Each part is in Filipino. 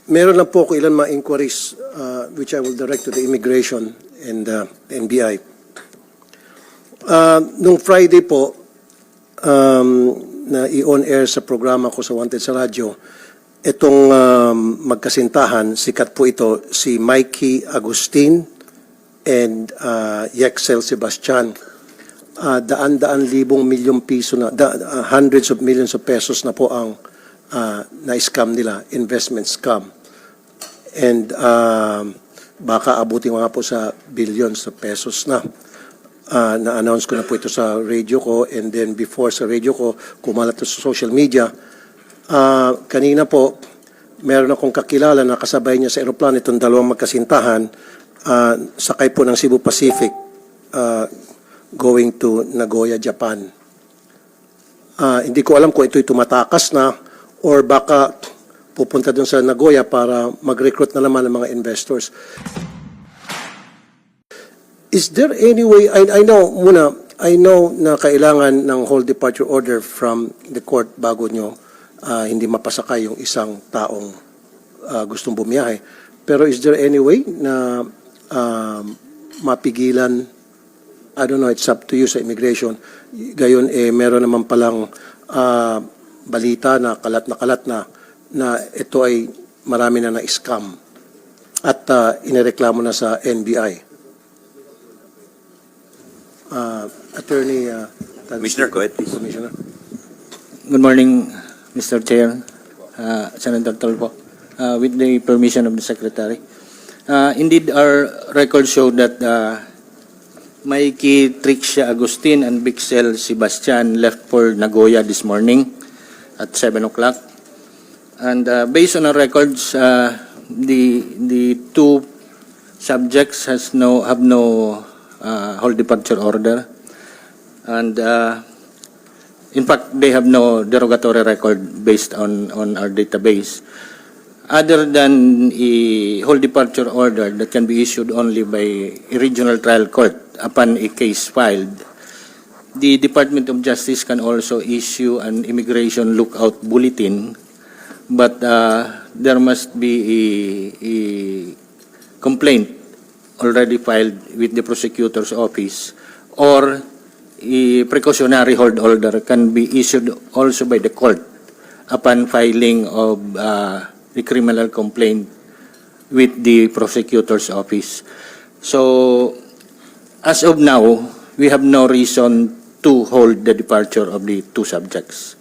Meron lang po ako ilan mga inquiries which I will direct to the Immigration and NBI. Nung Friday po, na i-on air sa programa ko sa Wanted sa radyo, itong magkasintahan, sikat po ito, si Mikey Agustin and Yexel Sebastian. Daan-daan libong milyong piso na, hundreds of millions of pesos na po ang na-scam nila, investment scam. And baka abutin nga po sa billions of pesos na. Na-announce ko na po ito sa radio ko, and then before sa radio ko, kumalat ito sa social media. Kanina po, meron akong kakilala na kasabay niya sa aeroplano itong dalawang magkasintahan, sakay po ng Cebu Pacific going to Nagoya, Japan. Hindi ko alam kung ito'y tumatakas na or baka pupunta dun sa Nagoya para mag-recruit na naman ng mga investors. Is there any way, I know na kailangan ng whole departure order from the court bago nyo hindi mapasakay yung isang taong gustong bumiyahe. Pero is there any way na mapigilan, I don't know, it's up to you sa immigration, gayon meron naman palang balita na kalat na ito ay marami na na-scam at inireklamo na sa NBI. Attorney Commissioner, go ahead, please. Commissioner. Good morning, Mr. Chair, Senator Tolpo. With the permission of the Secretary. Indeed, our records show that Mikey Trixia Agustin and Bixel Sebastian left for Nagoya this morning at 7 o'clock. And based on our records, the two subjects have no whole departure order, and in fact they have no derogatory record based on our database, other than a whole departure order that can be issued only by a regional trial court upon a case filed. The Department of Justice can also issue an immigration lookout bulletin, but there must be a complaint already filed with the prosecutor's office, or a precautionary hold order can be issued also by the court upon filing of the criminal complaint with the prosecutor's office. So, as of now, we have no reason to hold the departure of the two subjects.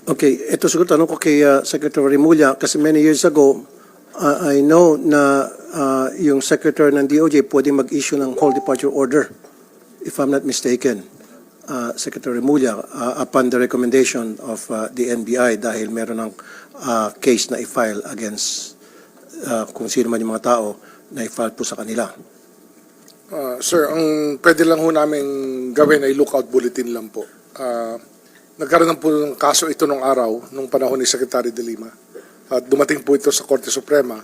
Okay, ito siguro tanong ko kay Secretary Remulla, kasi many years ago, I know na yung Secretary ng DOJ pwede mag-issue ng whole departure order, if I'm not mistaken, Secretary Remulla, upon the recommendation of the NBI dahil meron ng case na i-file against kung sino man yung mga tao na i-file po sa kanila. Sir, ang pwede lang ho namin gawin ay lookout bulletin lang po. Nagkaroon po ng kaso ito nung araw, nung panahon ni Secretary De Lima. At dumating po ito sa Korte Suprema.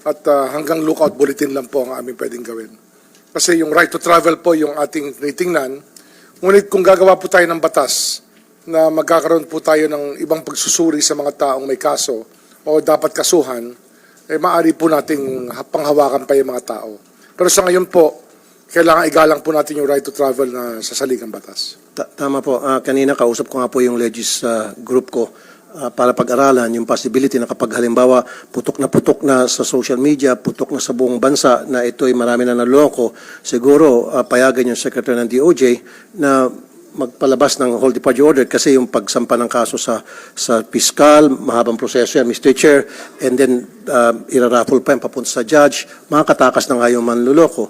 At hanggang lookout bulletin lang po ang aming pwedeng gawin. Kasi yung right to travel po yung ating tinitingnan. Ngunit kung gagawa po tayo ng batas na magkakaroon po tayo ng ibang pagsusuri sa mga taong may kaso o dapat kasuhan, maaari po nating panghawakan pa yung mga tao. Pero sa ngayon po, kailangan igalang po natin yung right to travel na sa saligang batas. Tama po. Kanina kausap ko nga po yung legis group ko para pag-aralan yung possibility na kapag halimbawa putok na sa social media, putok na sa buong bansa na ito'y marami na naloko, siguro payagan yung Secretary ng DOJ na magpalabas ng whole departure order kasi yung pagsampa ng kaso sa piskal, mahabang proseso yan, Mr. Chair, and then iraraffle pa yung papunta sa judge, makakatakas na nga yung manluloko.